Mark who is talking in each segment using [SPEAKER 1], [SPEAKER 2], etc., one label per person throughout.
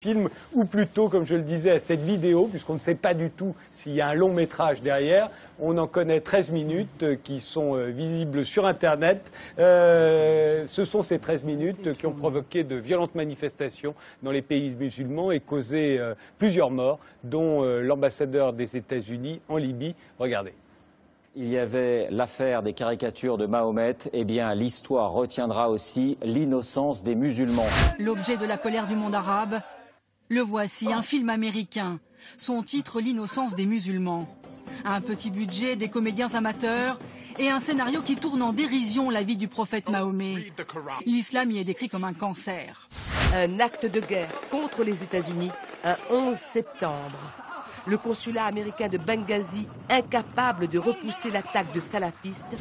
[SPEAKER 1] film, ou plutôt, comme je le disais, à cette vidéo, puisqu'on ne sait pas du tout s'il y a un long métrage derrière. On en connaît 13 minutes qui sont visibles sur Internet. Ce sont ces 13 minutes qui ont provoqué de violentes manifestations dans les pays musulmans et causé plusieurs morts, dont l'ambassadeur des États-Unis en Libye. Regardez.
[SPEAKER 2] Il y avait l'affaire des caricatures de Mahomet, eh bien l'histoire retiendra aussi l'innocence des musulmans.
[SPEAKER 3] L'objet de la colère du monde arabe, le voici, un film américain. Son titre, L'innocence des musulmans. Un petit budget, des comédiens amateurs et un scénario qui tourne en dérision la vie du prophète Mahomet. L'islam y est décrit comme un cancer.
[SPEAKER 4] Un acte de guerre contre les États-Unis, un 11 septembre. Le consulat américain de Benghazi, incapable de repousser l'attaque de salafistes.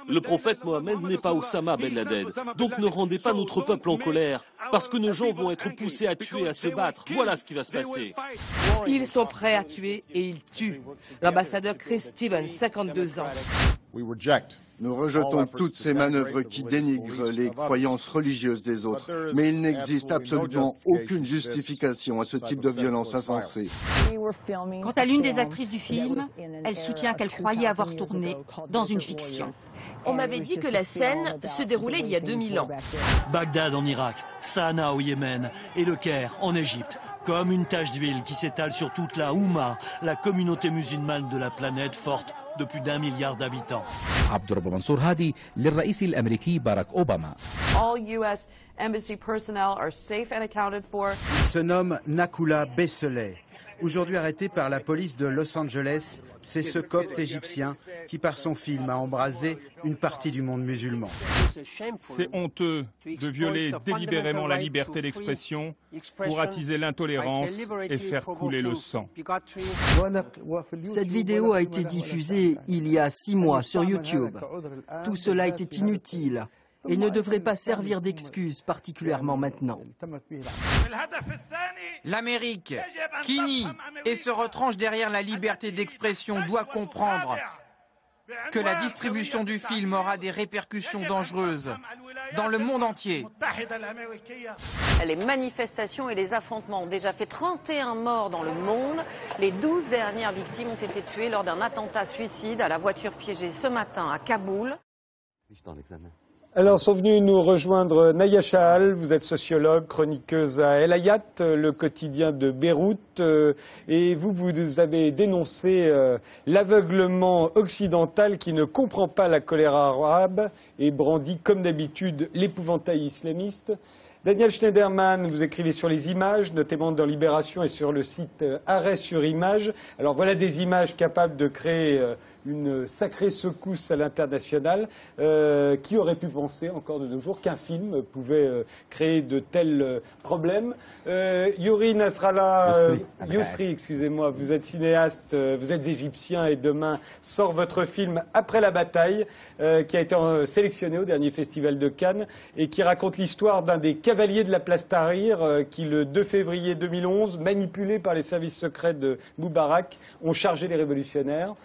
[SPEAKER 5] Le prophète Mohammed n'est pas Osama Ben Laden, donc ne rendez pas notre peuple en colère, parce que nos gens vont être poussés à tuer, à se battre. Voilà ce qui va se passer.
[SPEAKER 4] Ils sont prêts à tuer et ils tuent. L'ambassadeur Chris Stevens, 52 ans.
[SPEAKER 6] Nous rejetons toutes ces manœuvres qui dénigrent les croyances religieuses des autres, mais il n'existe absolument aucune justification à ce type de violence insensée.
[SPEAKER 3] Quant à l'une des actrices du film, elle soutient qu'elle croyait avoir tourné dans une fiction.
[SPEAKER 4] On m'avait dit que la scène se déroulait il y a 2000 ans.
[SPEAKER 7] Bagdad en Irak, Sanaa au Yémen et le Caire en Égypte. Comme une tache d'huile qui s'étale sur toute la Oumma, la communauté musulmane de la planète forte de plus d'1 milliard d'habitants.
[SPEAKER 8] عبد الرب منصور هادي للرئيس الأمريكي باراك أوباما.
[SPEAKER 9] All U.S. embassy personnel are safe and accounted for.
[SPEAKER 10] Il se nomme Nakula Besseley. Aujourd'hui arrêté par la police de Los Angeles, c'est ce copte égyptien qui, par son film, a embrasé une partie du monde musulman.
[SPEAKER 11] C'est honteux de violer délibérément la liberté d'expression pour attiser l'intolérance et faire couler le sang.
[SPEAKER 12] Cette vidéo a été diffusée il y a 6 mois sur YouTube. Tout cela était inutile et ne devrait pas servir d'excuse, particulièrement maintenant.
[SPEAKER 13] L'Amérique, qui nie et se retranche derrière la liberté d'expression, doit comprendre que la distribution du film aura des répercussions dangereuses dans le monde entier.
[SPEAKER 14] Les manifestations et les affrontements ont déjà fait 31 morts dans le monde. Les 12 dernières victimes ont été tuées lors d'un attentat suicide à la voiture piégée ce matin à Kaboul.
[SPEAKER 1] Alors, sont venus nous rejoindre Naya Chahal, vous êtes sociologue, chroniqueuse à El Hayat, le quotidien de Beyrouth, et vous avez dénoncé l'aveuglement occidental qui ne comprend pas la colère arabe et brandit comme d'habitude l'épouvantail islamiste. Daniel Schneiderman, vous écrivez sur les images, notamment dans Libération et sur le site Arrêt sur Image. Alors voilà des images capables de créer une sacrée secousse à l'international. Qui aurait pu penser encore de nos jours qu'un film pouvait créer de tels problèmes? Yuri Nasrallah, Yousri, excusez-moi, vous êtes cinéaste, vous êtes égyptien et demain sort votre film Après la bataille, qui a été sélectionné au dernier festival de Cannes et qui raconte l'histoire d'un des cavaliers de la place Tahrir qui, le 2 février 2011, manipulés par les services secrets de Moubarak, ont chargé les révolutionnaires.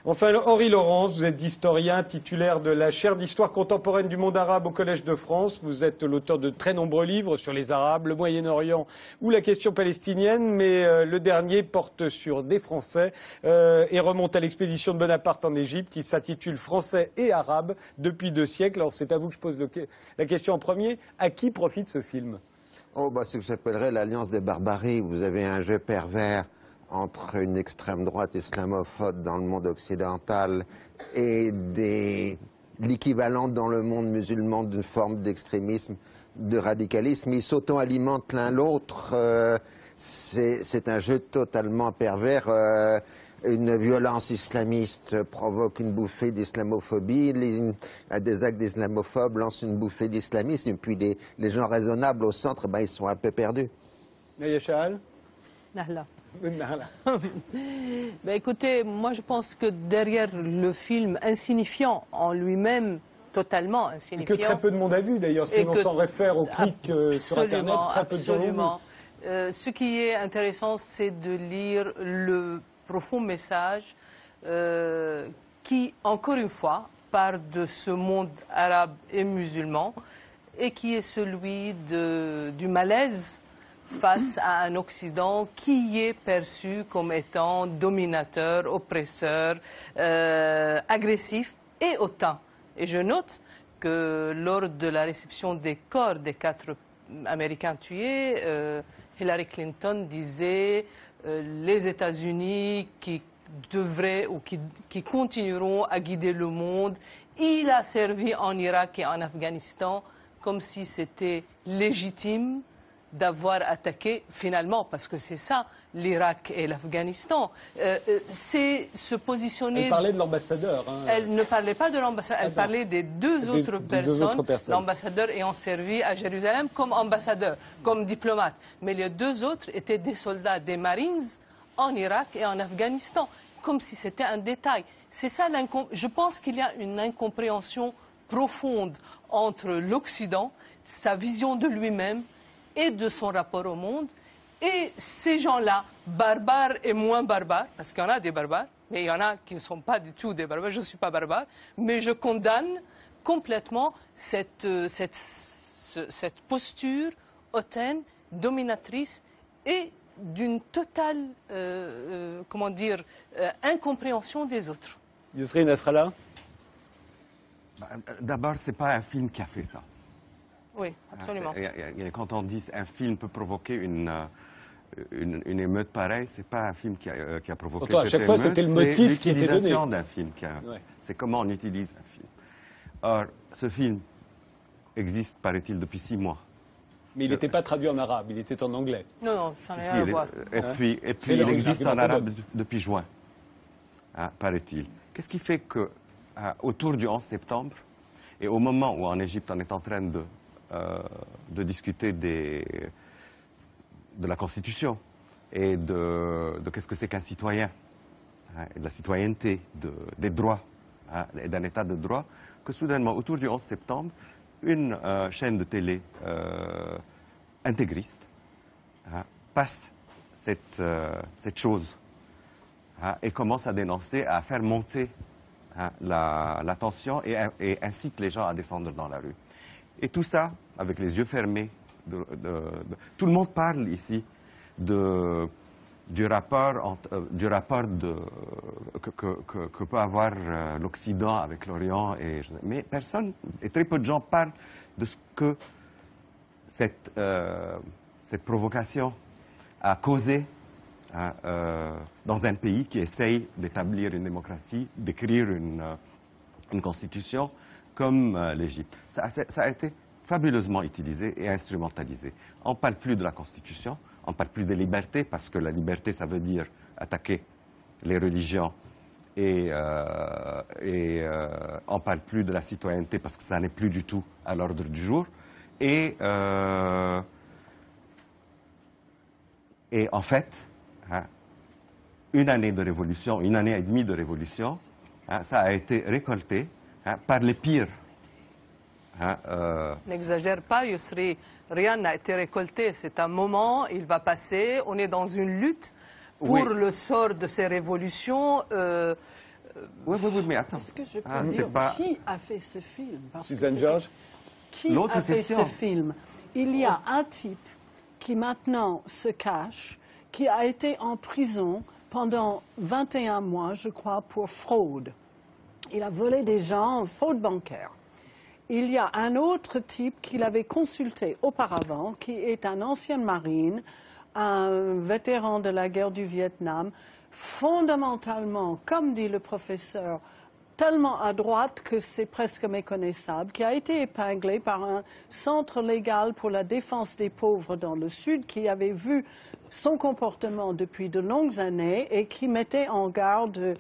[SPEAKER 1] Enfin, Henri Laurence, vous êtes historien, titulaire de la chaire d'histoire contemporaine du monde arabe au Collège de France. Vous êtes l'auteur de très nombreux livres sur les Arabes, le Moyen-Orient ou la question palestinienne, mais le dernier porte sur des Français et remonte à l'expédition de Bonaparte en Égypte. Il s'intitule Français et Arabes depuis 2 siècles. Alors c'est à vous que je pose la question en premier. À qui profite ce film?
[SPEAKER 15] C'est ce que j'appellerais l'alliance des barbaries. Vous avez un jeu pervers entre une extrême droite islamophobe dans le monde occidental et l'équivalent dans le monde musulman d'une forme d'extrémisme, de radicalisme. Ils s'auto-alimentent l'un l'autre. C'est un jeu totalement pervers. Une violence islamiste provoque une bouffée d'islamophobie, des actes d'islamophobes lancent une bouffée d'islamisme, et puis les gens raisonnables au centre, ils sont un peu perdus.
[SPEAKER 1] Naya Chahal.
[SPEAKER 9] Écoutez, moi je pense que derrière le film insignifiant en lui-même, totalement insignifiant...
[SPEAKER 1] Que très peu de monde a vu d'ailleurs, si on s'en réfère aux clics sur Internet, très peu de gens l'ont vu.
[SPEAKER 9] Ce qui est intéressant, c'est de lire le profond message qui, encore une fois, part de ce monde arabe et musulman et qui est celui du malaise face à un Occident qui est perçu comme étant dominateur, oppresseur, agressif et hautain. Et je note que lors de la réception des corps des 4 Américains tués, Hillary Clinton disait les États-Unis qui devraient ou qui continueront à guider le monde. Il a servi en Irak et en Afghanistan comme si c'était légitime d'avoir attaqué finalement, parce que c'est ça, l'Irak et l'Afghanistan. C'est se positionner...
[SPEAKER 1] Elle parlait de l'ambassadeur. Hein.
[SPEAKER 9] Elle ne parlait pas de l'ambassadeur, elle parlait des deux autres personnes. L'ambassadeur ayant servi à Jérusalem comme ambassadeur, comme diplomate. Mais les 2 autres étaient des soldats, des Marines, en Irak et en Afghanistan, comme si c'était un détail. C'est ça, je pense qu'il y a une incompréhension profonde entre l'Occident, sa vision de lui-même, et de son rapport au monde, et ces gens-là, barbares et moins barbares, parce qu'il y en a des barbares, mais il y en a qui ne sont pas du tout des barbares, je ne suis pas barbare, mais je condamne complètement cette posture hautaine, dominatrice, et d'une totale, incompréhension des autres.
[SPEAKER 1] Yousri Nasrallah?
[SPEAKER 16] D'abord, ce n'est pas un film qui a fait ça.
[SPEAKER 9] Oui, absolument.
[SPEAKER 16] Quand on dit un film peut provoquer une émeute pareille, ce n'est pas un film qui a provoqué
[SPEAKER 1] cette émeute. À chaque fois, c'était le motif qui était donné.
[SPEAKER 16] C'est l'utilisation d'un film. C'est comment on utilise un film. Or, ce film existe, paraît-il, depuis 6 mois.
[SPEAKER 1] Mais il n'était pas traduit en arabe, il était en anglais.
[SPEAKER 9] Non, ça n'a rien à voir.
[SPEAKER 16] Et puis il existe en arabe depuis juin, paraît-il. Qu'est-ce qui fait que, autour du 11 septembre, et au moment où en Égypte on est en train de discuter de la Constitution et de qu'est-ce que c'est qu'un citoyen, et de la citoyenneté, des droits, et d'un état de droit, que soudainement, autour du 11 septembre, une chaîne de télé intégriste passe cette chose et commence à dénoncer, à faire monter la tension et incite les gens à descendre dans la rue. Et tout ça, avec les yeux fermés, tout le monde parle ici du rapport que peut avoir l'Occident avec l'Orient. Mais personne, et très peu de gens parlent de ce que cette provocation a causé dans un pays qui essaye d'établir une démocratie, d'écrire une constitution comme l'Égypte. Ça a été fabuleusement utilisé et instrumentalisé. On ne parle plus de la Constitution, on ne parle plus des libertés, parce que la liberté, ça veut dire attaquer les religions, et on ne parle plus de la citoyenneté, parce que ça n'est plus du tout à l'ordre du jour. Et en fait, une année de révolution, 1 année et demie de révolution, ça a été récolté par les pires.
[SPEAKER 9] N'exagère pas, Yousri. Rien n'a été récolté. C'est un moment, il va passer. On est dans une lutte pour le sort de ces révolutions.
[SPEAKER 16] Oui, mais attends.
[SPEAKER 17] Est-ce que je peux dire qui a fait ce film?
[SPEAKER 1] Suzanne Georges?
[SPEAKER 17] Qui a fait ce film? Il y a un type qui maintenant se cache, qui a été en prison pendant 21 mois, je crois, pour fraude. Il a volé des gens, fraude bancaire. Il y a un autre type qu'il avait consulté auparavant, qui est un ancien marine, un vétéran de la guerre du Vietnam, fondamentalement, comme dit le professeur, tellement à droite que c'est presque méconnaissable, qui a été épinglé par un centre légal pour la défense des pauvres dans le Sud, qui avait vu son comportement depuis de longues années et qui mettait en garde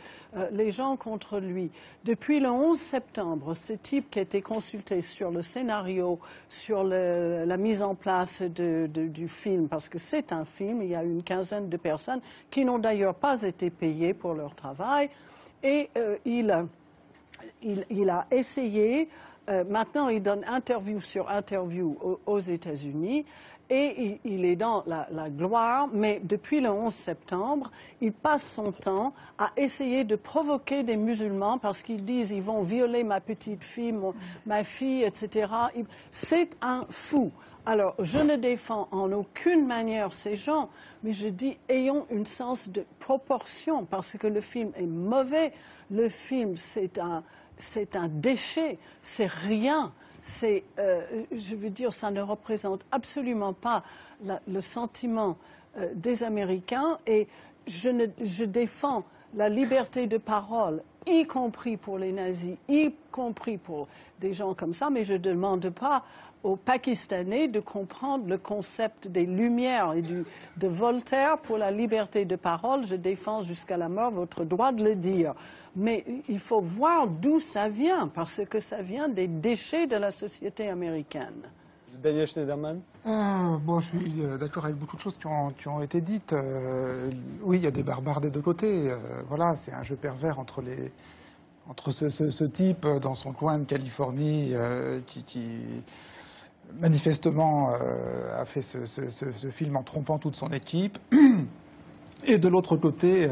[SPEAKER 17] les gens contre lui. Depuis le 11 septembre, ce type qui a été consulté sur le scénario, sur la mise en place du film, parce que c'est un film, il y a une quinzaine de personnes qui n'ont d'ailleurs pas été payées pour leur travail, et il a essayé, maintenant il donne interview sur interview aux États-Unis, et il est dans la gloire, mais depuis le 11 septembre, il passe son temps à essayer de provoquer des musulmans parce qu'ils disent ils vont violer ma petite fille, ma fille, etc. C'est un fou. Alors, je ne défends en aucune manière ces gens, mais je dis ayons un sens de proportion, parce que le film est mauvais. Le film, c'est un déchet, c'est rien. Je veux dire, ça ne représente absolument pas le sentiment des Américains, et je défends la liberté de parole, y compris pour les nazis, y compris pour des gens comme ça, mais je ne demande pas aux Pakistanais de comprendre le concept des Lumières et de Voltaire pour la liberté de parole. Je défends jusqu'à la mort votre droit de le dire. Mais il faut voir d'où ça vient, parce que ça vient des déchets de la société américaine.
[SPEAKER 1] Daniel Schneiderman.
[SPEAKER 18] Bon, je suis d'accord avec beaucoup de choses qui ont été dites. Oui, il y a des barbares des deux côtés. Voilà, c'est un jeu pervers entre ce type dans son coin de Californie qui manifestement a fait ce film en trompant toute son équipe, et de l'autre côté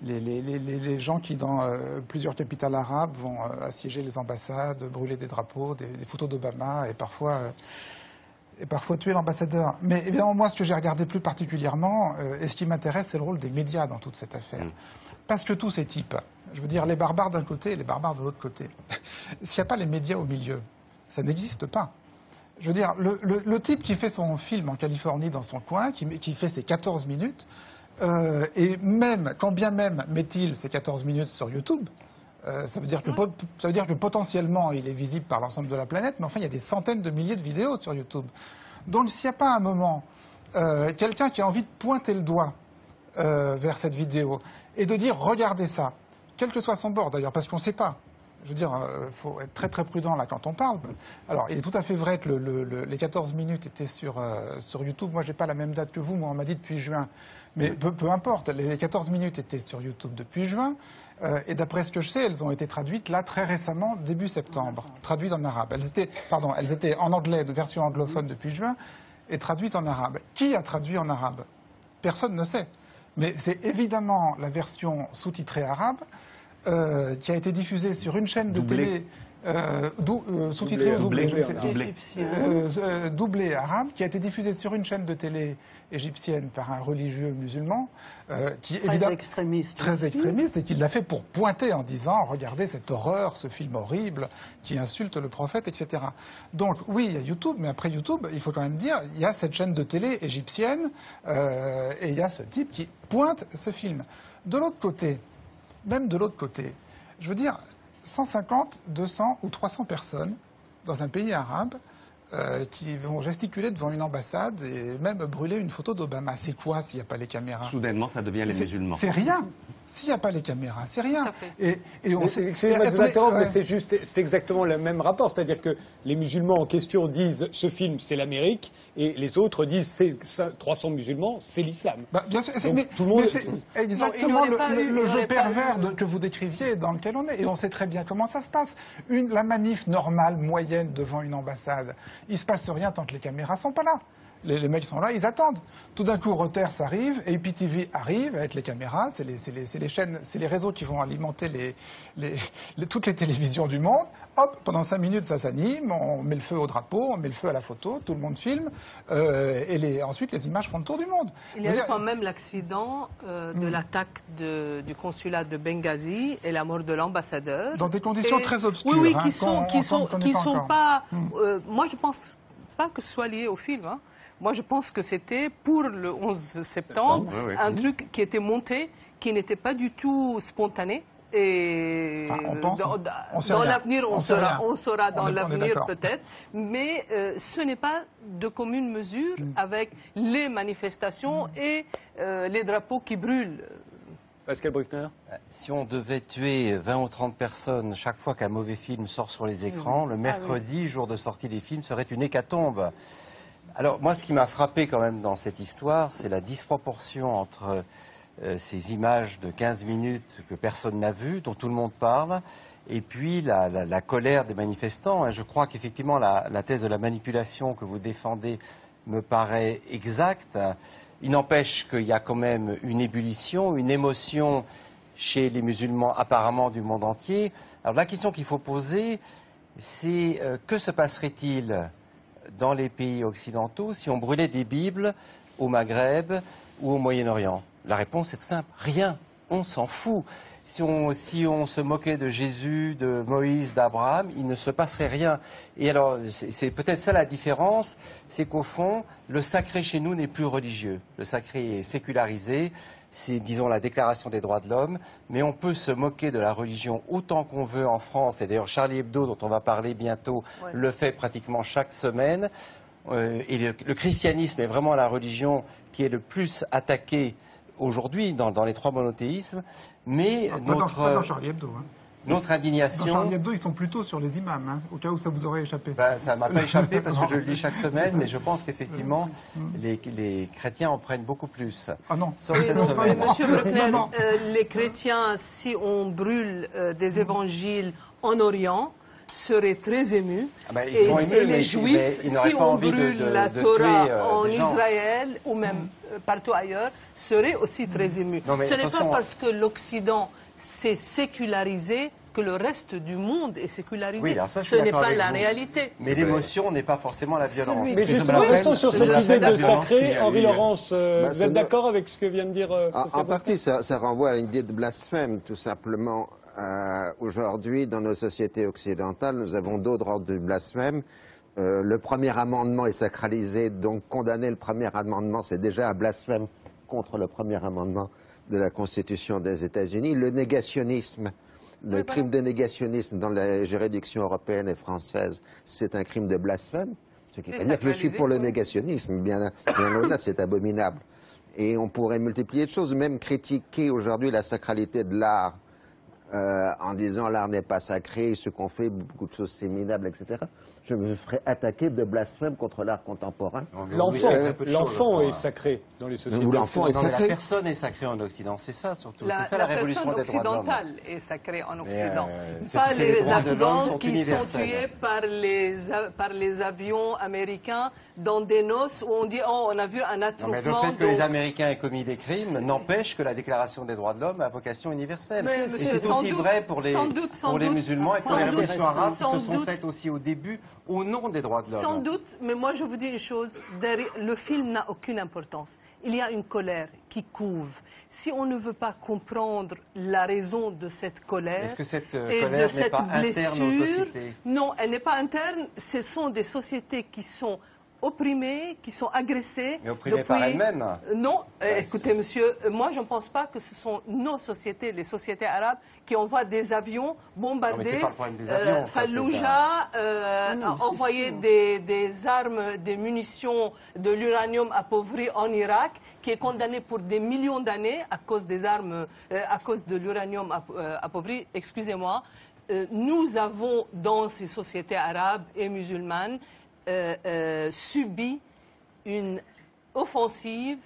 [SPEAKER 18] les gens qui dans plusieurs capitales arabes vont assiéger les ambassades, brûler des drapeaux, des photos d'Obama et parfois tuer l'ambassadeur. Mais évidemment, moi, ce que j'ai regardé plus particulièrement, et ce qui m'intéresse, c'est le rôle des médias dans toute cette affaire. Parce que tous ces types, je veux dire, les barbares d'un côté et les barbares de l'autre côté, s'il n'y a pas les médias au milieu, ça n'existe pas. Je veux dire, le type qui fait son film en Californie dans son coin, qui fait ses 14 minutes, et même, quand bien même met-il ces 14 minutes sur YouTube, ça veut dire que potentiellement il est visible par l'ensemble de la planète, mais enfin il y a des centaines de milliers de vidéos sur YouTube. Donc s'il n'y a pas un moment, quelqu'un qui a envie de pointer le doigt vers cette vidéo et de dire regardez ça, quel que soit son bord d'ailleurs, parce qu'on ne sait pas. Je veux dire, il faut être très très prudent là quand on parle. Alors, il est tout à fait vrai que les 14 minutes étaient sur YouTube. Moi, j'ai pas la même date que vous. Moi, on m'a dit depuis juin. Mais peu importe, les 14 minutes étaient sur YouTube depuis juin. Et d'après ce que je sais, elles ont été traduites là très récemment, début septembre, traduites en arabe. Elles étaient en anglais, de version anglophone depuis juin, et traduites en arabe. Qui a traduit en arabe? Personne ne sait. Mais c'est évidemment la version sous-titrée arabe, qui a été diffusée sur une chaîne de télé sous-titrée doublée arabe, qui a été diffusée sur une chaîne de télé égyptienne par un religieux musulman qui est
[SPEAKER 17] très extrémiste
[SPEAKER 18] et qui l'a fait pour pointer en disant regardez cette horreur, ce film horrible qui insulte le prophète, etc. Donc oui, il y a YouTube, mais après YouTube, il faut quand même dire il y a cette chaîne de télé égyptienne et il y a ce type qui pointe ce film. De l'autre côté, même de l'autre côté, je veux dire, 150, 200 ou 300 personnes dans un pays arabe qui vont gesticuler devant une ambassade et même brûler une photo d'Obama. C'est quoi s'il n'y a pas les caméras?
[SPEAKER 16] Soudainement, ça devient les musulmans.
[SPEAKER 18] C'est rien. S'il n'y a pas les caméras, c'est rien.
[SPEAKER 1] Et on sait. Excusez-moi de vous interrompre, mais c'est exactement le même rapport. C'est-à-dire que les musulmans en question disent ce film, c'est l'Amérique, et les autres disent c'est 300 musulmans, c'est l'islam.
[SPEAKER 18] Bien sûr, mais c'est exactement le jeu pervers que vous décriviez dans lequel on est. Et on sait très bien comment ça se passe. La manif normale, moyenne, devant une ambassade, il ne se passe rien tant que les caméras ne sont pas là. Les mecs sont là, ils attendent. Tout d'un coup, Reuters arrive, APTV arrive avec les caméras. C'est les chaînes, c'est les réseaux qui vont alimenter toutes les télévisions du monde. Hop, pendant 5 minutes, ça s'anime, on met le feu au drapeau, on met le feu à la photo, tout le monde filme, et ensuite les images font le tour du monde.
[SPEAKER 9] Il y a eu quand même l'accident de l'attaque du consulat de Benghazi et la mort de l'ambassadeur.
[SPEAKER 18] Dans des conditions très obscures.
[SPEAKER 9] Oui, qui sont pas. Moi, je pense pas que ce soit lié au film. Hein. Moi, je pense que c'était pour le 11 septembre, un truc qui était monté, qui n'était pas du tout spontané. Et dans l'avenir, on saura dans l'avenir peut-être. Mais ce n'est pas de commune mesure avec les manifestations et les drapeaux qui brûlent.
[SPEAKER 1] Pascal Bruckner.
[SPEAKER 19] Si on devait tuer 20 ou 30 personnes chaque fois qu'un mauvais film sort sur les écrans, le mercredi, jour de sortie des films, serait une hécatombe. Alors moi, ce qui m'a frappé quand même dans cette histoire, c'est la disproportion entre ces images de 15 minutes que personne n'a vues, dont tout le monde parle, et puis la colère des manifestants. Je crois qu'effectivement, la thèse de la manipulation que vous défendez me paraît exacte. Il n'empêche qu'il y a quand même une ébullition, une émotion chez les musulmans apparemment du monde entier. Alors la question qu'il faut poser, c'est que se passerait-il dans les pays occidentaux si on brûlait des Bibles au Maghreb ou au Moyen-Orient? La réponse est simple, rien, on s'en fout. Si on se moquait de Jésus, de Moïse, d'Abraham, il ne se passerait rien. Et alors, c'est peut-être ça la différence, c'est qu'au fond, le sacré chez nous n'est plus religieux. Le sacré est sécularisé, c'est, disons, la Déclaration des droits de l'homme, mais on peut se moquer de la religion autant qu'on veut en France, et d'ailleurs Charlie Hebdo, dont on va parler bientôt, le fait pratiquement chaque semaine. Et le christianisme est vraiment la religion qui est le plus attaquée aujourd'hui dans les trois monothéismes, mais
[SPEAKER 18] pas dans Charlie Hebdo, hein.
[SPEAKER 19] Notre indignation...
[SPEAKER 18] Dans Charlie Hebdo, ils sont plutôt sur les imams, hein, au cas où ça vous aurait échappé.
[SPEAKER 19] Ça ne m'a pas échappé parce que je le dis chaque semaine, mais je pense qu'effectivement, les chrétiens en prennent beaucoup plus.
[SPEAKER 18] Ah non.
[SPEAKER 19] Sauf cette semaine.
[SPEAKER 9] Monsieur Bruckner, les chrétiens, si on brûle des évangiles en Orient, seraient très émus. Et les Juifs, si on brûle la Torah en Israël ou même partout ailleurs, seraient aussi très émus. Ce n'est pas parce que l'Occident s'est sécularisé que le reste du monde est sécularisé.
[SPEAKER 19] Oui, ça,
[SPEAKER 9] ce n'est pas la réalité.
[SPEAKER 19] Mais l'émotion n'est pas forcément la violence.
[SPEAKER 1] Mais justement, restons sur cette idée de sacré. Henri Laurence, vous êtes d'accord avec ce que vient de dire
[SPEAKER 15] En partie, ça renvoie à une idée de blasphème, tout simplement. Aujourd'hui, dans nos sociétés occidentales, nous avons d'autres ordres de blasphème. Le premier amendement est sacralisé, donc condamner le premier amendement, c'est déjà un blasphème contre le premier amendement de la Constitution des États-Unis. Le négationnisme, le crime de négationnisme dans les juridictions européennes et françaises, c'est un crime de blasphème. Ce qui veut dire que je suis pour le négationnisme, bien au-delà, c'est abominable. Et on pourrait multiplier de choses, même critiquer aujourd'hui la sacralité de l'art, en disant l'art n'est pas sacré, ce qu'on fait, beaucoup de choses c'est minable, etc. Je me ferais attaquer de blasphème contre l'art contemporain.
[SPEAKER 1] L'enfant est sacré dans les sociétés.
[SPEAKER 15] L'enfant est sacré.
[SPEAKER 19] La personne est sacrée en Occident, c'est ça surtout. C'est ça la révolution des droits de l'homme.
[SPEAKER 9] La personne occidentale est sacrée en Occident. Pas les Afghans qui sont tués par les avions américains dans des noces où on dit oh, on a vu un attroupement.
[SPEAKER 19] Mais le fait que les Américains aient commis des crimes n'empêche que la Déclaration des droits de l'homme a vocation universelle. Et c'est aussi vrai pour les musulmans et pour les révolutions arabes qui se sont faites aussi au début au nom des droits de l'homme.
[SPEAKER 9] Sans doute, mais moi je vous dis une chose, le film n'a aucune importance. Il y a une colère qui couve. Si on ne veut pas comprendre la raison de cette colère
[SPEAKER 19] est-ce que cette
[SPEAKER 9] et
[SPEAKER 19] colère
[SPEAKER 9] de cette blessure,
[SPEAKER 19] interne aux sociétés?
[SPEAKER 9] Non, elle n'est pas interne. Ce sont des sociétés qui sont opprimées, qui sont agressées.
[SPEAKER 19] Mais opprimées par elles-mêmes?
[SPEAKER 9] Non, écoutez monsieur, moi je ne pense pas que ce sont nos sociétés, les sociétés arabes, qui envoient des avions bombarder Fallujah, envoyer des armes, des munitions, de l'uranium appauvri en Irak, qui est condamné pour des millions d'années à cause des armes, à cause de l'uranium appauvri. Excusez-moi, nous avons dans ces sociétés arabes et musulmanes subi une offensive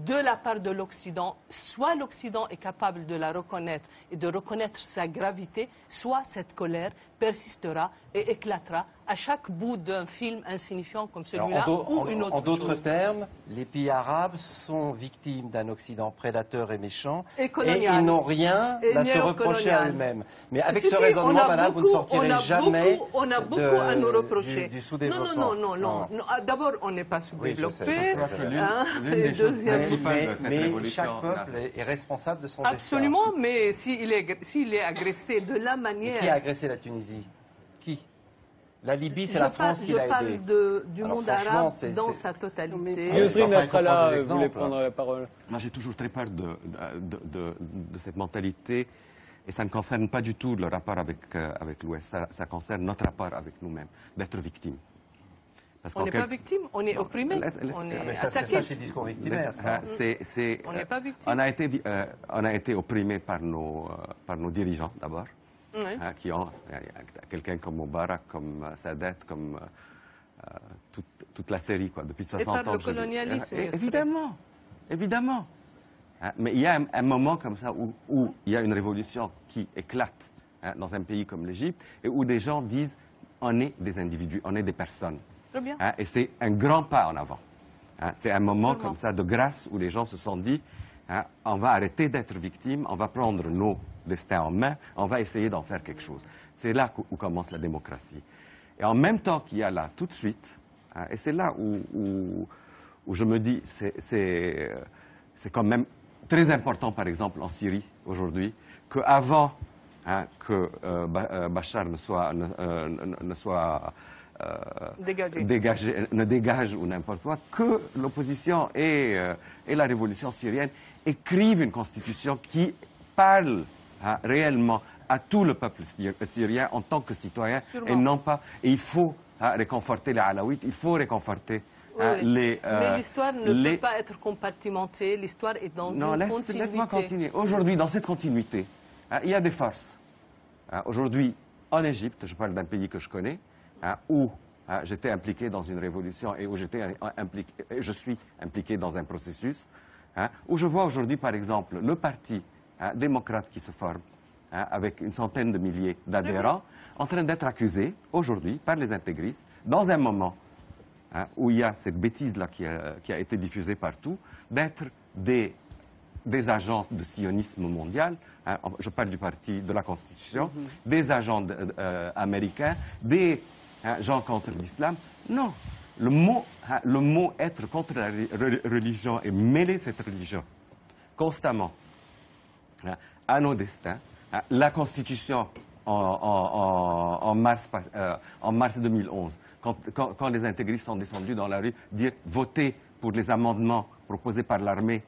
[SPEAKER 9] de la part de l'Occident. Soit l'Occident est capable de la reconnaître et de reconnaître sa gravité, soit cette colère persistera et éclatera à chaque bout d'un film insignifiant comme celui-là ou une autre chose.
[SPEAKER 19] En d'autres termes, les pays arabes sont victimes d'un Occident prédateur et méchant et ils n'ont rien à se reprocher à eux-mêmes. Mais avec ce raisonnement, madame, vous ne sortirez jamais
[SPEAKER 9] on a beaucoup à nous reprocher.
[SPEAKER 19] Du sous-développement.
[SPEAKER 9] Non. D'abord, on n'est pas sous-développé.
[SPEAKER 19] Mais chaque peuple est responsable de son destin.
[SPEAKER 9] Absolument, mais s'il est agressé de la manière...
[SPEAKER 19] Et qui a agressé la Tunisie? Qui? La Libye, c'est la France qui l'a aidé.
[SPEAKER 9] Je parle du monde arabe dans sa totalité.
[SPEAKER 1] Yosrine Nasrallah voulait prendre la parole.
[SPEAKER 16] Moi, j'ai toujours très peur de cette mentalité. Et ça ne concerne pas du tout le rapport avec l'Ouest. Ça concerne notre rapport avec nous-mêmes, d'être victime.
[SPEAKER 9] On n'est pas victime, on est opprimé, on est attaqué.
[SPEAKER 19] C'est discours victimaire.
[SPEAKER 9] On n'est pas victime.
[SPEAKER 16] On a été opprimé par nos dirigeants, d'abord.
[SPEAKER 9] Oui.
[SPEAKER 16] Qui ont quelqu'un comme Moubarak, comme Sadat, comme toute la série, quoi, depuis 60 ans.
[SPEAKER 9] Et par le colonialisme.
[SPEAKER 16] Évidemment. Mais il y a un moment comme ça où il y a une révolution qui éclate dans un pays comme l'Égypte et où des gens disent on est des individus, on est des personnes. Et c'est un grand pas en avant. C'est un moment comme ça de grâce où les gens se sont dit on va arrêter d'être victimes, on va prendre nos destins en main, on va essayer d'en faire quelque chose. C'est là où commence la démocratie. Et en même temps qu'il y a là, tout de suite, Hein, et c'est là où je me dis, c'est quand même très important, par exemple, en Syrie, aujourd'hui, qu'avant que Bachar ne dégage ou n'importe quoi, que l'opposition et la révolution syrienne écrivent une constitution qui parle réellement à tout le peuple syrien en tant que citoyen.
[SPEAKER 9] Sûrement.
[SPEAKER 16] Et non pas. Et il faut réconforter les Alaouites, il faut réconforter les.
[SPEAKER 9] Mais l'histoire ne peut pas être compartimentée, l'histoire est dans une continuité. Non,
[SPEAKER 16] laisse-moi continuer. Aujourd'hui, dans cette continuité, il y a des forces. Aujourd'hui, en Égypte, je parle d'un pays que je connais, où j'étais impliqué dans une révolution et où je suis impliqué dans un processus, où je vois aujourd'hui, par exemple, le parti démocrate qui se forme, avec une centaine de milliers d'adhérents, en train d'être accusé aujourd'hui par les intégristes, dans un moment où il y a cette bêtise-là qui a été diffusée partout, d'être des agences de sionisme mondial, je parle du parti de la Constitution, des agents américains, des gens contre l'islam. Non, le mot être contre la religion et mêler cette religion constamment à nos destins. La Constitution en mars 2011, quand les intégristes sont descendus dans la rue, dire voter pour les amendements proposés par l'armée,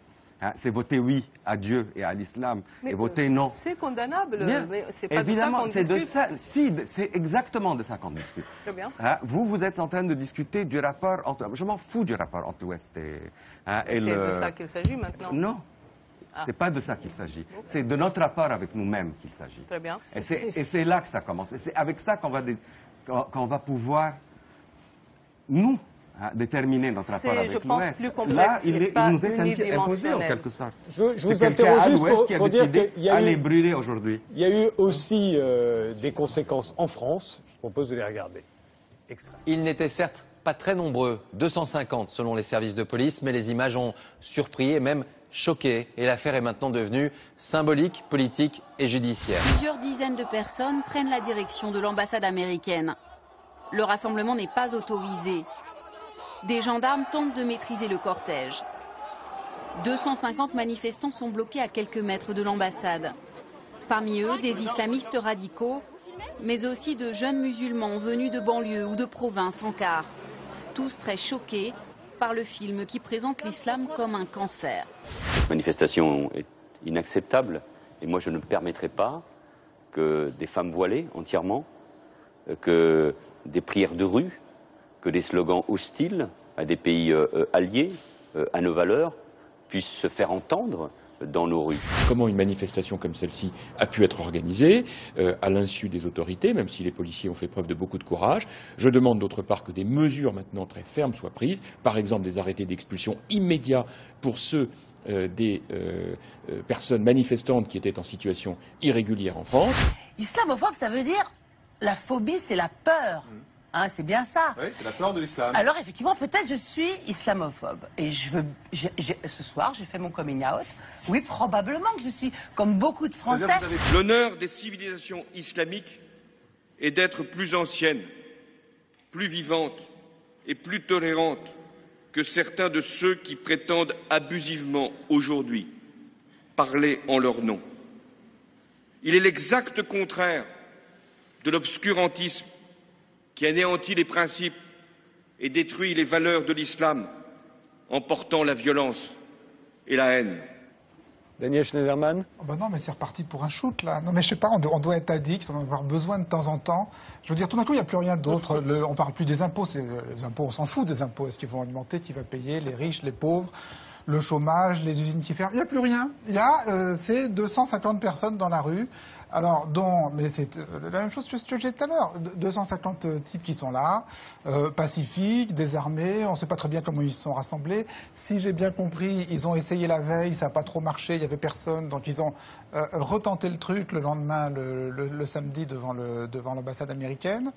[SPEAKER 16] c'est voter oui à Dieu et à l'islam, et voter non.
[SPEAKER 9] C'est condamnable, mais c'est pas
[SPEAKER 16] évidemment,
[SPEAKER 9] de ça qu'on discute.
[SPEAKER 16] Si, c'est exactement de ça qu'on discute.
[SPEAKER 9] Très bien.
[SPEAKER 16] Vous êtes en train de discuter du rapport entre... Je m'en fous du rapport entre l'Ouest et
[SPEAKER 9] c'est de ça qu'il s'agit maintenant.
[SPEAKER 16] Non. C'est pas de ça qu'il s'agit. C'est de notre rapport avec nous-mêmes qu'il s'agit.
[SPEAKER 9] Très bien.
[SPEAKER 16] Et c'est là que ça commence. Et c'est avec ça qu'on va pouvoir, nous, déterminer notre rapport avec l'Ouest.
[SPEAKER 9] Là,
[SPEAKER 16] il nous est imposé en quelque sorte.
[SPEAKER 1] Je vous interroge juste pour dire qu'il y a
[SPEAKER 16] eu... brûler aujourd'hui.
[SPEAKER 1] Il y a eu aussi des conséquences en France. Je propose de les regarder. Extrait.
[SPEAKER 20] Ils n'étaient certes pas très nombreux, 250 selon les services de police, mais les images ont surpris et même choqué. Et l'affaire est maintenant devenue symbolique, politique et judiciaire.
[SPEAKER 21] Plusieurs dizaines de personnes prennent la direction de l'ambassade américaine. Le rassemblement n'est pas autorisé. Des gendarmes tentent de maîtriser le cortège. 250 manifestants sont bloqués à quelques mètres de l'ambassade. Parmi eux, des islamistes radicaux, mais aussi de jeunes musulmans venus de banlieue ou de province en quart. Tous très choqués par le film qui présente l'islam comme un cancer.
[SPEAKER 22] Cette manifestation est inacceptable et moi je ne permettrai pas que des femmes voilées entièrement, que des prières de rue, que des slogans hostiles à des pays alliés, à nos valeurs, puissent se faire entendre dans nos rues.
[SPEAKER 23] Comment une manifestation comme celle-ci a pu être organisée à l'insu des autorités, même si les policiers ont fait preuve de beaucoup de courage. Je demande d'autre part que des mesures maintenant très fermes soient prises, par exemple des arrêtés d'expulsion immédiats pour ceux des personnes manifestantes qui étaient en situation irrégulière en France.
[SPEAKER 24] Islamophobe, ça veut dire la phobie, c'est la peur. Hein, c'est bien ça.
[SPEAKER 25] Oui, c'est la peur de l'islam.
[SPEAKER 24] Alors effectivement, peut-être je suis islamophobe. Et ce soir, j'ai fait mon coming out. Oui, probablement que je suis, comme beaucoup de Français.
[SPEAKER 26] L'honneur des civilisations islamiques est d'être plus anciennes, plus vivantes et plus tolérantes que certains de ceux qui prétendent abusivement aujourd'hui parler en leur nom. Il est l'exact contraire de l'obscurantisme qui anéantit les principes et détruit les valeurs de l'islam en portant la violence et la haine.
[SPEAKER 1] Daniel Schneiderman.
[SPEAKER 18] Oh ben non, mais c'est reparti pour un shoot, là. Non, mais je sais pas, on doit être addict, on doit avoir besoin de temps en temps. Je veux dire, tout d'un coup, il n'y a plus rien d'autre. On parle plus des impôts. Les impôts, on s'en fout des impôts. Est-ce qu'ils vont augmenter? Qui va payer? Les riches, les pauvres? Le chômage, les usines qui ferment? Il n'y a plus rien. Il y a ces 250 personnes dans la rue. Alors, mais c'est la même chose que ce que j'ai dit tout à l'heure. 250 types qui sont là, pacifiques, désarmés, on ne sait pas très bien comment ils se sont rassemblés. Si j'ai bien compris, ils ont essayé la veille, ça n'a pas trop marché, il n'y avait personne, donc ils ont retenté le truc le lendemain, le samedi, devant l'ambassade américaine.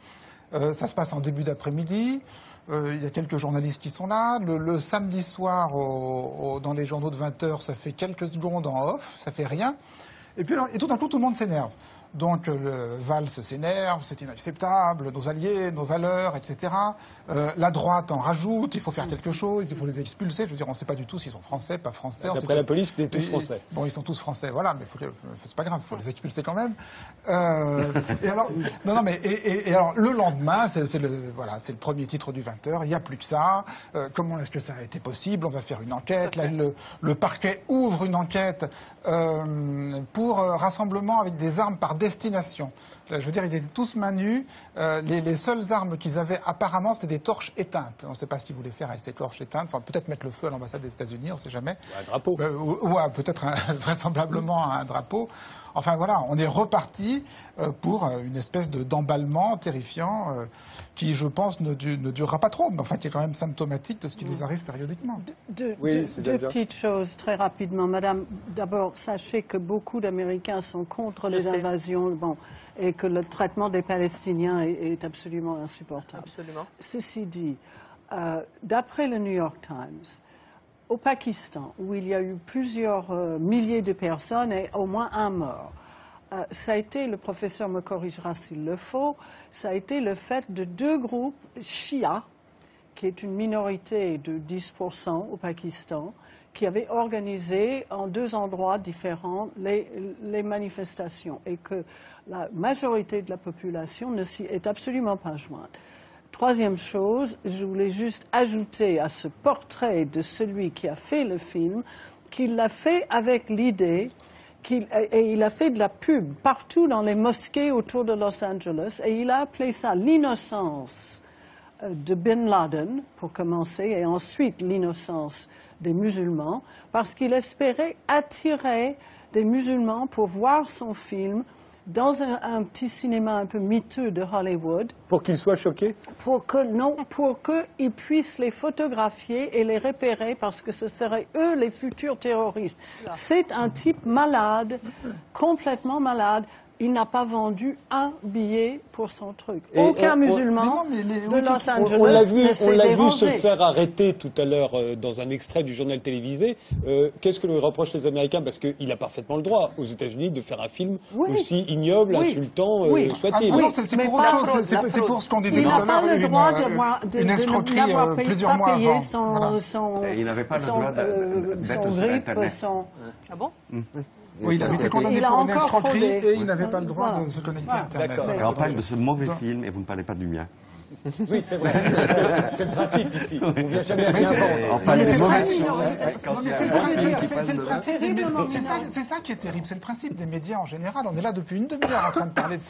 [SPEAKER 18] Ça se passe en début d'après-midi. Il y a quelques journalistes qui sont là. Le samedi soir, dans les journaux de 20h, ça fait quelques secondes en off, ça fait rien. Et puis, tout d'un coup, tout le monde s'énerve. Donc le Valls s'énerve, c'est inacceptable, nos alliés, nos valeurs, etc. La droite en rajoute, il faut faire quelque chose, il faut les expulser. Je veux dire, on ne sait pas du tout s'ils sont français, pas français.
[SPEAKER 1] D'après la police, c'était tous français.
[SPEAKER 18] Bon, ils sont tous français, voilà, mais c'est pas grave, il faut les expulser quand même. Et alors, alors le lendemain, c'est le premier titre du 20h, il n'y a plus que ça. Comment est-ce que ça a été possible? On va faire une enquête. Là, le parquet ouvre une enquête pour rassemblement avec des armes par destination. Je veux dire, ils étaient tous mains nues. Les seules armes qu'ils avaient, apparemment, c'était des torches éteintes. On ne sait pas ce qu'ils voulaient faire avec ces torches éteintes. Ça va peut-être mettre le feu à l'ambassade des États-Unis, on ne sait jamais.
[SPEAKER 1] Un drapeau.
[SPEAKER 18] Ou peut-être vraisemblablement un drapeau. Enfin voilà, on est reparti pour une espèce d'emballement terrifiant qui, je pense, ne durera pas trop, mais enfin qui est quand même symptomatique de ce qui nous arrive périodiquement.
[SPEAKER 17] Deux petites choses très rapidement. Madame, d'abord, sachez que beaucoup d'Américains sont contre les invasions et que le traitement des Palestiniens est absolument insupportable.
[SPEAKER 9] Absolument.
[SPEAKER 17] Ceci dit, d'après le New York Times, au Pakistan, où il y a eu plusieurs milliers de personnes et au moins un mort, ça a été, le professeur me corrigera s'il le faut, ça a été le fait de deux groupes chiites, qui est une minorité de 10% au Pakistan, qui avaient organisé en deux endroits différents les manifestations et que la majorité de la population ne s'y est absolument pas jointe. Troisième chose, je voulais juste ajouter à ce portrait de celui qui a fait le film qu'il l'a fait avec l'idée et il a fait de la pub partout dans les mosquées autour de Los Angeles et il a appelé ça l'innocence de Bin Laden pour commencer et ensuite l'innocence des musulmans parce qu'il espérait attirer des musulmans pour voir son film dans un petit cinéma un peu miteux de Hollywood.
[SPEAKER 1] Pour qu'ils soient choqués?
[SPEAKER 17] Pour qu'ils puissent les photographier et les repérer parce que ce seraient eux les futurs terroristes. C'est un type malade, complètement malade. Il n'a pas vendu un billet pour son truc. Aucun musulman de Los Angeles
[SPEAKER 1] on l'a vu se faire arrêter tout à l'heure dans un extrait du journal télévisé. Qu'est-ce que lui reprochent les Américains? Parce qu'il a parfaitement le droit aux États-Unis de faire un film aussi ignoble, insultant, soit-il.
[SPEAKER 18] Non, c'est pour autre chose. C'est pour ce qu'on disait tout à l'heure, une escroquerie plusieurs mois avant.
[SPEAKER 16] Il n'avait pas le droit d'être sur Internet.
[SPEAKER 9] Ah bon?
[SPEAKER 18] Oui, il avait été condamné pour une escroquerie et il n'avait pas le droit de se connecter à Internet.
[SPEAKER 16] Et on parle de ce mauvais film et vous ne parlez pas du mien.
[SPEAKER 1] Oui, c'est vrai. C'est le principe ici. On ne vient jamais rien vendre.
[SPEAKER 18] C'est ça qui est terrible. C'est le principe des médias en général. On est là depuis une demi-heure en train de parler de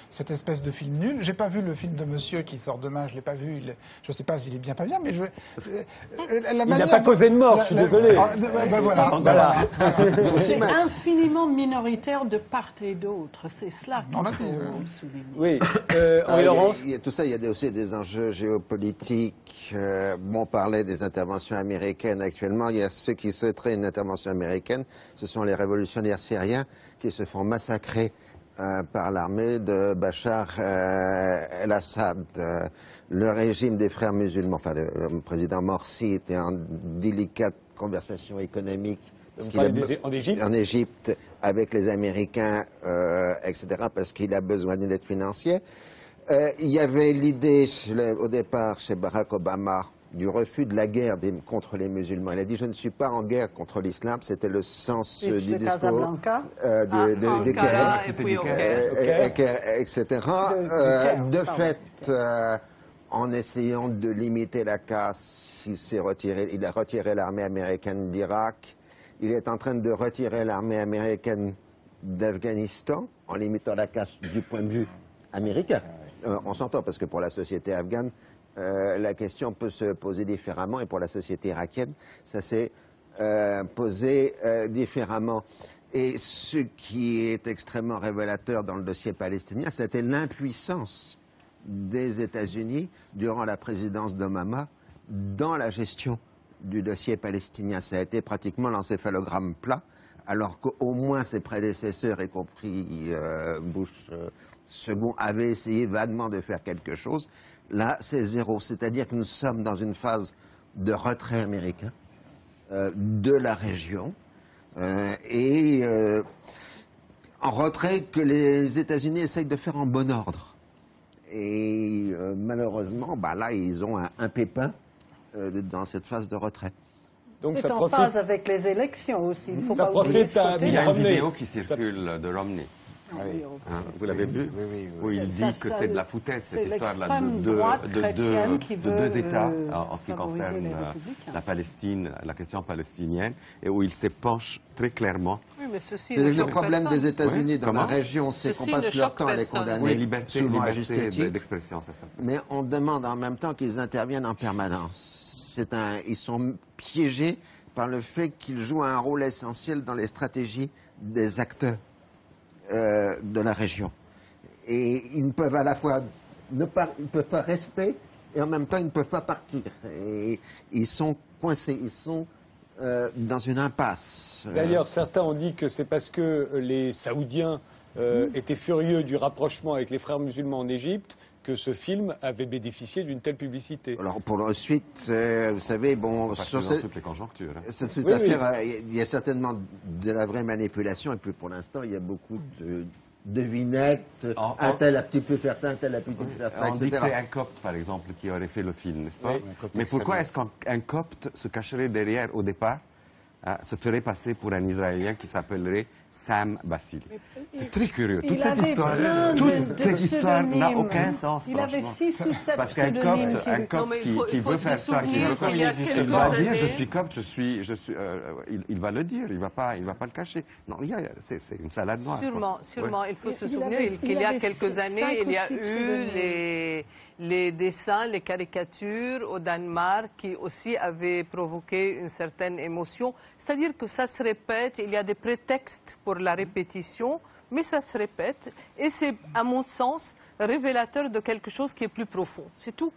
[SPEAKER 18] cette espèce de film nul. J'ai pas vu le film de monsieur qui sort demain. Je l'ai pas vu. Je sais pas s'il est bien, pas bien, mais
[SPEAKER 1] il n'a pas causé de mort. Je suis désolé.
[SPEAKER 17] Voilà. C'est infiniment minoritaire de part et d'autre. C'est cela qu'il faut souligner.
[SPEAKER 1] Oui.
[SPEAKER 15] Tout ça, il y a aussi des enjeux géopolitiques. On parlait des interventions américaines actuellement. Il y a ceux qui souhaiteraient une intervention américaine. Ce sont les révolutionnaires syriens qui se font massacrer par l'armée de Bachar el-Assad. Le régime des frères musulmans, enfin le président Morsi était en délicate conversation économique en Égypte avec les Américains, etc., parce qu'il a besoin d'une aide financière. Il y avait l'idée au départ chez Barack Obama du refus de la guerre contre les musulmans. Il a dit « je ne suis pas en guerre contre l'islam », c'était le sens du discours de Caire, etc. De fait, en essayant de limiter la casse, il a retiré l'armée américaine d'Irak. Il est en train de retirer l'armée américaine d'Afghanistan en limitant la casse du point de vue américain. On s'entend parce que pour la société afghane, la question peut se poser différemment et pour la société irakienne, ça s'est posé différemment. Et ce qui est extrêmement révélateur dans le dossier palestinien, c'était l'impuissance des États-Unis durant la présidence d'Obama dans la gestion du dossier palestinien. Ça a été pratiquement l'encéphalogramme plat, alors qu'au moins ses prédécesseurs, y compris Bush second, avaient essayé vaguement de faire quelque chose. Là, c'est zéro. C'est-à-dire que nous sommes dans une phase de retrait américain de la région. en retrait que les États-Unis essayent de faire en bon ordre. Et malheureusement, là, ils ont un pépin dans cette phase de retrait.
[SPEAKER 17] C'est en phase avec les élections aussi. Il faut pas oublier ce côté-là.
[SPEAKER 16] Il y a une vidéo qui circule de Romney. Vous l'avez vu? Où il dit que c'est de la foutaise, cette histoire-là de deux États en ce qui concerne la Palestine, la question palestinienne, et où il s'épanche très clairement.
[SPEAKER 15] C'est le problème des États-Unis dans la région, c'est qu'on passe leur temps à les condamner.
[SPEAKER 16] Liberté d'expression, c'est ça.
[SPEAKER 15] Mais on demande en même temps qu'ils interviennent en permanence. Ils sont piégés par le fait qu'ils jouent un rôle essentiel dans les stratégies des acteurs de la région. Et ils ne peuvent à la fois ils ne peuvent pas rester et en même temps ils ne peuvent pas partir. Et ils sont coincés, ils sont dans une impasse.
[SPEAKER 1] D'ailleurs, certains ont dit que c'est parce que les Saoudiens étaient furieux du rapprochement avec les frères musulmans en Égypte que ce film avait bénéficié d'une telle publicité.
[SPEAKER 15] Alors pour la suite, vous savez,
[SPEAKER 16] sur toutes les conjonctures.
[SPEAKER 15] Cette affaire, il y a certainement de la vraie manipulation, et puis pour l'instant, il y a beaucoup de devinettes. Un tel a pu faire ça, un tel a pu faire ça,
[SPEAKER 16] on
[SPEAKER 15] etc.
[SPEAKER 16] dit que c'est un copte, par exemple, qui aurait fait le film, n'est-ce pas? Mais pourquoi est-ce qu'un copte se cacherait derrière, au départ, se ferait passer pour un Israélien qui s'appellerait Sam Bassil? C'est très curieux. Toute cette histoire n'a aucun sens.
[SPEAKER 17] Il avait 6 ou 7
[SPEAKER 16] parce qu'un copte qui veut faire ça, qui va dire je suis copte, il va le dire, il va pas le cacher. Non, c'est une salade noire.
[SPEAKER 9] Sûrement. Il faut se souvenir qu'il y a quelques années, il y a eu les dessins, les caricatures au Danemark qui aussi avaient provoqué une certaine émotion. C'est-à-dire que ça se répète, il y a des prétextes pour la répétition, mais ça se répète et c'est, à mon sens, révélateur de quelque chose qui est plus profond. C'est tout.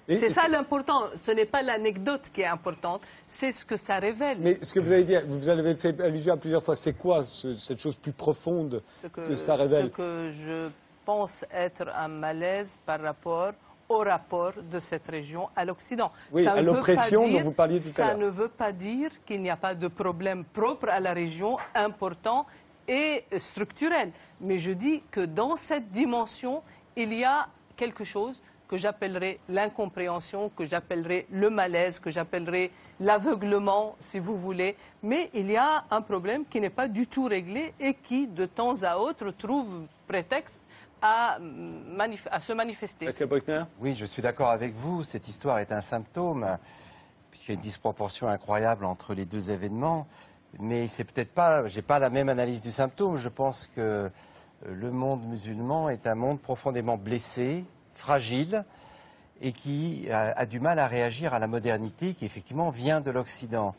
[SPEAKER 9] C'est ça l'important. Ce n'est pas l'anecdote qui est importante, c'est ce que ça révèle.
[SPEAKER 1] Mais ce que vous avez dit, vous avez fait allusion à plusieurs fois, c'est quoi cette chose plus profonde que ça révèle?
[SPEAKER 9] Ce que je pense être un malaise par rapport au rapport de cette région à l'Occident.
[SPEAKER 1] Oui, à l'oppression dont vous parliez tout à l'heure.
[SPEAKER 9] Ça ne veut pas dire qu'il n'y a pas de problème propre à la région important et structurel. Mais je dis que dans cette dimension, il y a quelque chose que j'appellerais l'incompréhension, que j'appellerais le malaise, que j'appellerais l'aveuglement, si vous voulez. Mais il y a un problème qui n'est pas du tout réglé et qui, de temps à autre, trouve prétexte à se manifester.
[SPEAKER 1] Pascal Bruckner ?
[SPEAKER 19] Oui, je suis d'accord avec vous. Cette histoire est un symptôme, puisqu'il y a une disproportion incroyable entre les deux événements. Mais c'est peut-être pas, j'ai pas la même analyse du symptôme. Je pense que le monde musulman est un monde profondément blessé, fragile, et qui a du mal à réagir à la modernité qui effectivement vient de l'Occident.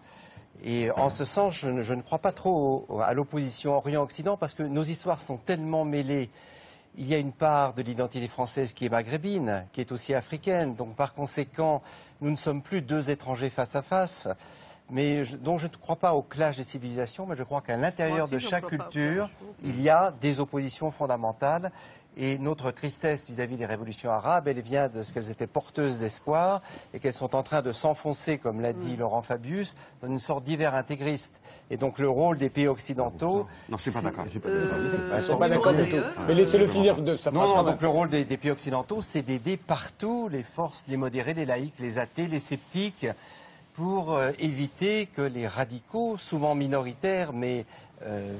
[SPEAKER 19] Et en ce sens, je ne crois pas trop à l'opposition Orient-Occident parce que nos histoires sont tellement mêlées. Il y a une part de l'identité française qui est maghrébine, qui est aussi africaine. Donc par conséquent, nous ne sommes plus deux étrangers face à face. Mais donc je ne crois pas au clash des civilisations, mais je crois qu'à l'intérieur de chaque culture, il y a des oppositions fondamentales. Et notre tristesse vis-à-vis des révolutions arabes, elle vient de ce qu'elles étaient porteuses d'espoir et qu'elles sont en train de s'enfoncer, comme l'a dit Laurent Fabius, dans une sorte d'hiver intégriste. Et donc le rôle des pays occidentaux...
[SPEAKER 16] Non, je ne suis pas d'accord.
[SPEAKER 1] Je ne suis pas d'accord du tout. Mais laissez-le finir de sa phrase.
[SPEAKER 19] Non, donc le rôle des pays occidentaux, c'est d'aider partout les forces, les modérés, les laïcs, les athées, les sceptiques, pour éviter que les radicaux, souvent minoritaires mais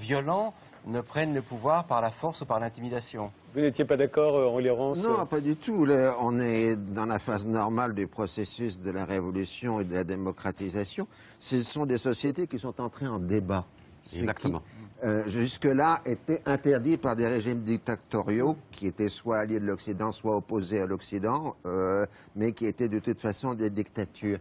[SPEAKER 19] violents, ne prennent le pouvoir par la force ou par l'intimidation.
[SPEAKER 1] Vous n'étiez pas d'accord, Henri Laurence?
[SPEAKER 15] Non, pas du tout. Là, on est dans la phase normale du processus de la révolution et de la démocratisation. Ce sont des sociétés qui sont entrées en débat.
[SPEAKER 16] Exactement.
[SPEAKER 15] Jusque-là, étaient interdits par des régimes dictatoriaux qui étaient soit alliés de l'Occident, soit opposés à l'Occident, mais qui étaient de toute façon des dictatures.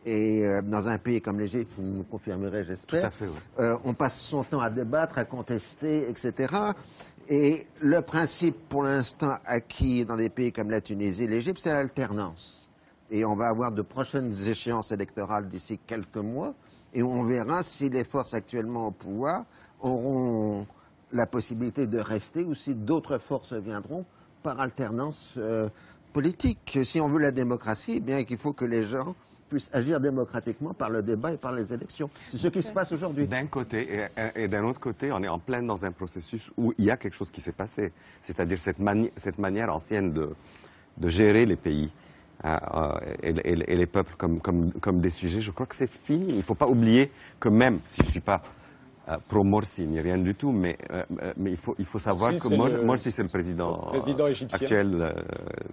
[SPEAKER 15] Et dans un pays comme l'Égypte, vous me confirmerez, j'espère,
[SPEAKER 16] tout à fait, oui.
[SPEAKER 15] On passe son temps à débattre, à contester, etc. Et le principe, pour l'instant, acquis dans des pays comme la Tunisie et l'Égypte, c'est l'alternance. Et on va avoir de prochaines échéances électorales d'ici quelques mois, et on verra si les forces actuellement au pouvoir auront la possibilité de rester ou si d'autres forces viendront par alternance politique. Si on veut la démocratie, eh bien qu'il faut que les gens puisse agir démocratiquement par le débat et par les élections. C'est ce qui se passe aujourd'hui.
[SPEAKER 16] D'un côté, et d'un autre côté, on est en plein dans un processus où il y a quelque chose qui s'est passé. C'est-à-dire cette manière ancienne de gérer les pays et les peuples comme des sujets. Je crois que c'est fini. Il ne faut pas oublier que même si je ne suis pas pro-Morsi, ni rien du tout, mais il faut savoir que Morsi, c'est le président actuel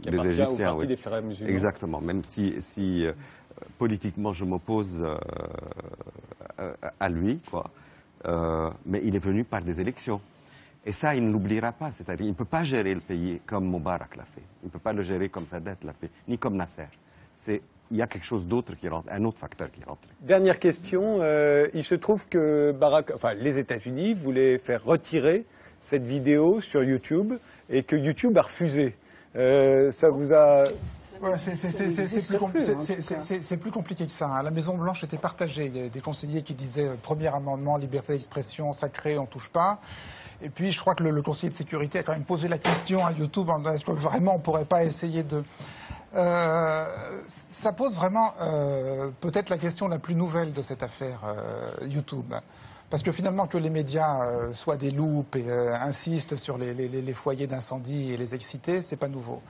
[SPEAKER 16] des Égyptiens.
[SPEAKER 1] Oui. Des frères musulmans.
[SPEAKER 16] Exactement. Même si politiquement je m'oppose à lui, quoi. Mais il est venu par des élections. Et ça, il ne l'oubliera pas. C'est-à-dire, il ne peut pas gérer le pays comme Moubarak l'a fait. Il ne peut pas le gérer comme Sadat l'a fait, ni comme Nasser. Il y a quelque chose d'autre qui rentre, un autre facteur qui rentre.
[SPEAKER 1] Dernière question. Il se trouve que les États-Unis voulaient faire retirer cette vidéo sur YouTube et que YouTube a refusé. Ça vous a...
[SPEAKER 18] Ouais, c'est plus compliqué que ça. La Maison-Blanche était partagée. Il y avait des conseillers qui disaient premier amendement, liberté d'expression, sacré, on ne touche pas. Et puis je crois que le conseiller de sécurité a quand même posé la question à YouTube en disant est-ce que vraiment on ne pourrait pas essayer de... ça pose vraiment peut-être la question la plus nouvelle de cette affaire YouTube. Parce que finalement que les médias soient des loupes et insistent sur les foyers d'incendie et les excités, c'est pas nouveau.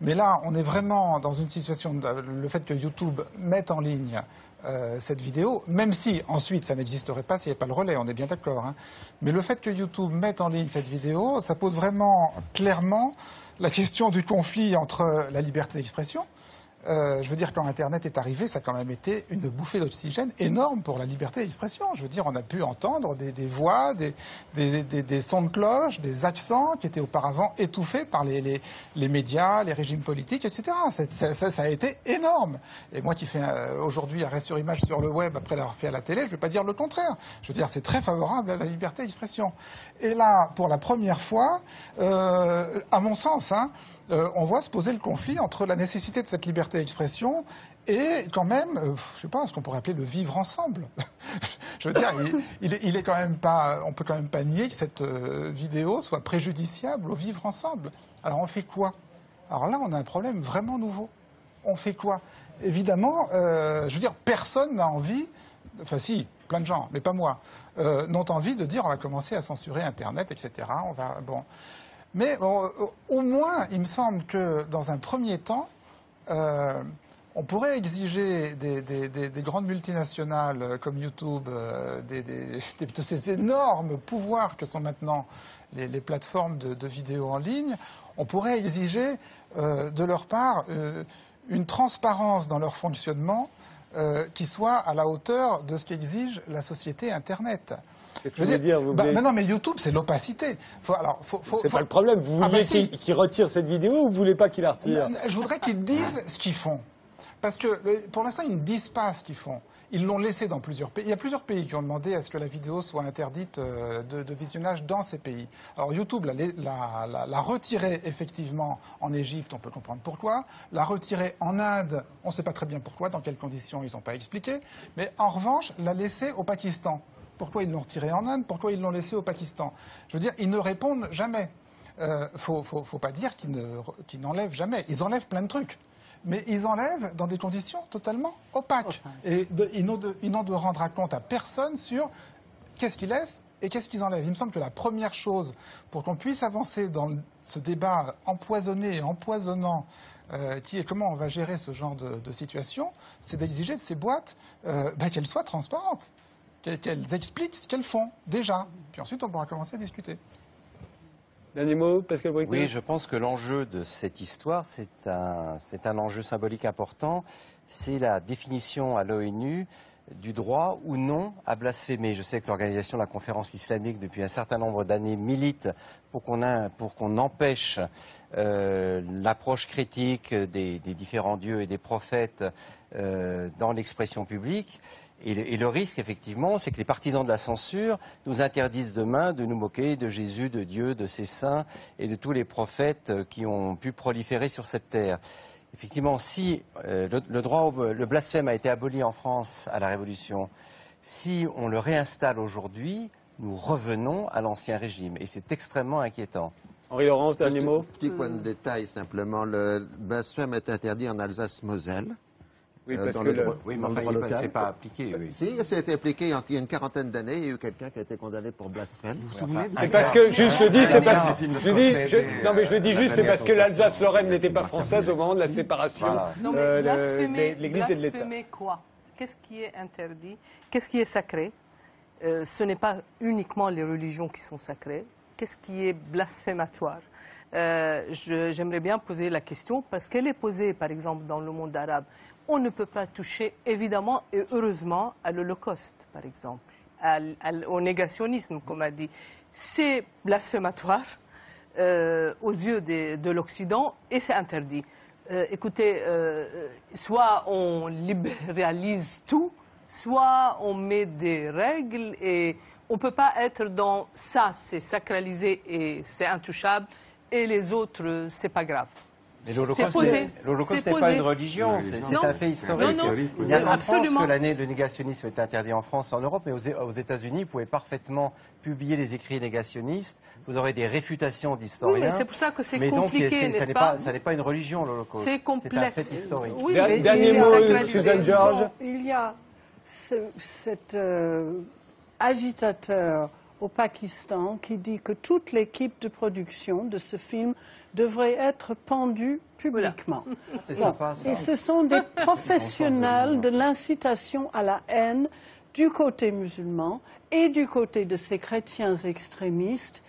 [SPEAKER 18] Mais là, on est vraiment dans une situation, le fait que YouTube mette en ligne cette vidéo, même si ensuite ça n'existerait pas s'il n'y avait pas le relais, on est bien d'accord. Hein. Mais le fait que YouTube mette en ligne cette vidéo, ça pose vraiment clairement la question du conflit entre la liberté d'expression. Je veux dire, quand Internet est arrivé, ça a quand même été une bouffée d'oxygène énorme pour la liberté d'expression. Je veux dire, on a pu entendre des voix, des sons de cloche, des accents qui étaient auparavant étouffés par les médias, les régimes politiques, etc. Ça a été énorme. Et moi qui fais aujourd'hui arrêt sur image sur le web après l'avoir fait à la télé, je ne vais pas dire le contraire. Je veux dire, c'est très favorable à la liberté d'expression. Et là, pour la première fois, à mon sens, on voit se poser le conflit entre la nécessité de cette liberté d'expression et quand même, je ne sais pas, ce qu'on pourrait appeler le vivre ensemble. Je veux dire, il est quand même pas, on peut quand même pas nier que cette vidéo soit préjudiciable au vivre ensemble. Alors on fait quoi? Alors là, on a un problème vraiment nouveau. On fait quoi? Évidemment, je veux dire, personne n'a envie, enfin si, plein de gens, mais pas moi, n'ont envie de dire on va commencer à censurer Internet, etc. Mais au moins, il me semble que dans un premier temps, on pourrait exiger des grandes multinationales comme YouTube, de ces énormes pouvoirs que sont maintenant les plateformes de vidéos en ligne, on pourrait exiger de leur part une transparence dans leur fonctionnement qui soit à la hauteur de ce qu'exige la société Internet.
[SPEAKER 1] Qu'est-ce que vous voulez dire
[SPEAKER 18] non, mais YouTube, c'est l'opacité.
[SPEAKER 1] C'est pas le problème. Vous vouliez qu'ils retirent cette vidéo ou vous voulez pas qu'ils la retirent?
[SPEAKER 18] Je voudrais qu'ils disent ce qu'ils font. Parce que pour l'instant, ils ne disent pas ce qu'ils font. Ils l'ont laissé dans plusieurs pays. Il y a plusieurs pays qui ont demandé à ce que la vidéo soit interdite de visionnage dans ces pays. Alors YouTube l'a retirée effectivement en Égypte, on peut comprendre pourquoi. L'a retirée en Inde, on ne sait pas très bien pourquoi, dans quelles conditions, ils n'ont pas expliqué. Mais en revanche, l'a laissée au Pakistan. Pourquoi ils l'ont retirée en Inde? Pourquoi ils l'ont laissée au Pakistan? Je veux dire, ils ne répondent jamais. Faut pas dire qu'ils n'enlèvent jamais. Ils enlèvent plein de trucs. Mais ils enlèvent dans des conditions totalement opaques. Et ils n'ont de rendre compte à personne sur qu'est-ce qu'ils laissent et qu'est-ce qu'ils enlèvent. Il me semble que la première chose pour qu'on puisse avancer dans ce débat empoisonné et empoisonnant qui est comment on va gérer ce genre de situation, c'est d'exiger de ces boîtes qu'elles soient transparentes, qu'elles expliquent ce qu'elles font déjà. Puis ensuite, on pourra commencer à discuter.
[SPEAKER 1] Dernier mot, Pascal Briquet.
[SPEAKER 19] Oui, je pense que l'enjeu de cette histoire, c'est un enjeu symbolique important. C'est la définition à l'ONU du droit ou non à blasphémer. Je sais que l'organisation de la conférence islamique, depuis un certain nombre d'années, milite pour qu'on empêche l'approche critique des différents dieux et des prophètes dans l'expression publique. Et le risque, effectivement, c'est que les partisans de la censure nous interdisent demain de nous moquer de Jésus, de Dieu, de ses saints et de tous les prophètes qui ont pu proliférer sur cette terre. Effectivement, si le blasphème a été aboli en France à la Révolution, si on le réinstalle aujourd'hui, nous revenons à l'ancien régime. Et c'est extrêmement inquiétant.
[SPEAKER 1] Henri Laurence, dernier mot.
[SPEAKER 15] Petit point de détail, simplement. Le blasphème est interdit en Alsace-Moselle.
[SPEAKER 1] Oui, parce
[SPEAKER 15] dans
[SPEAKER 1] que
[SPEAKER 15] le droit,
[SPEAKER 19] Oui, mais enfin, c'est pas appliqué. Oui.
[SPEAKER 15] Si, ça a été appliqué il y a une quarantaine d'années. Il y a eu quelqu'un qui a été condamné pour blasphème.
[SPEAKER 1] Vous vous souvenez? C'est parce que, juste, je le dis, c'est parce que, non, mais je le dis juste, c'est parce que l'Alsace-Lorraine n'était pas française au moment de la séparation de l'Église et de l'État.
[SPEAKER 9] Blasphémer quoi? Qu'est-ce qui est interdit? Qu'est-ce qui est sacré? Ce n'est pas uniquement les religions qui sont sacrées. Qu'est-ce qui est blasphématoire? J'aimerais bien poser la question parce qu'elle est posée, par exemple, dans le monde arabe. On ne peut pas toucher, évidemment et heureusement, à l'Holocauste, par exemple, au négationnisme, comme a dit. C'est blasphématoire aux yeux de l'Occident et c'est interdit. Écoutez, soit on libéralise tout, soit on met des règles et on ne peut pas être dans ça, c'est sacralisé et c'est intouchable. Et les autres, c'est pas grave.
[SPEAKER 19] Mais l'Holocauste n'est pas une religion, c'est un fait historique. Il n'y a qu'en France que le négationnisme est interdit en France, en Europe, mais aux États-Unis, vous pouvez parfaitement publier les écrits négationnistes, vous aurez des réfutations d'historiens.
[SPEAKER 9] Oui, c'est pour ça que c'est compliqué, n'est-ce pas?
[SPEAKER 19] Ça n'est pas une religion, l'Holocauste.
[SPEAKER 9] C'est complexe.
[SPEAKER 19] C'est un fait historique.
[SPEAKER 9] Oui,
[SPEAKER 1] dernier mot, Suzanne Georges.
[SPEAKER 17] Il y a cet agitateur au Pakistan qui dit que toute l'équipe de production de ce film devrait être pendue publiquement.
[SPEAKER 19] C'est sympa, ça.
[SPEAKER 17] Et ce sont des professionnels de l'incitation à la haine du côté musulman et du côté de ces chrétiens extrémistes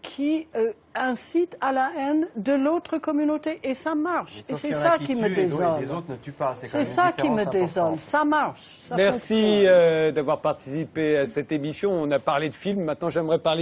[SPEAKER 17] qui incitent à la haine de l'autre communauté. Et ça marche. Et c'est ça qui me désole.
[SPEAKER 19] Les autres ne tuent pas.
[SPEAKER 17] C'est ça qui me désole. Ça marche. Ça
[SPEAKER 1] Merci d'avoir participé à cette émission. On a parlé de films. Maintenant, j'aimerais parler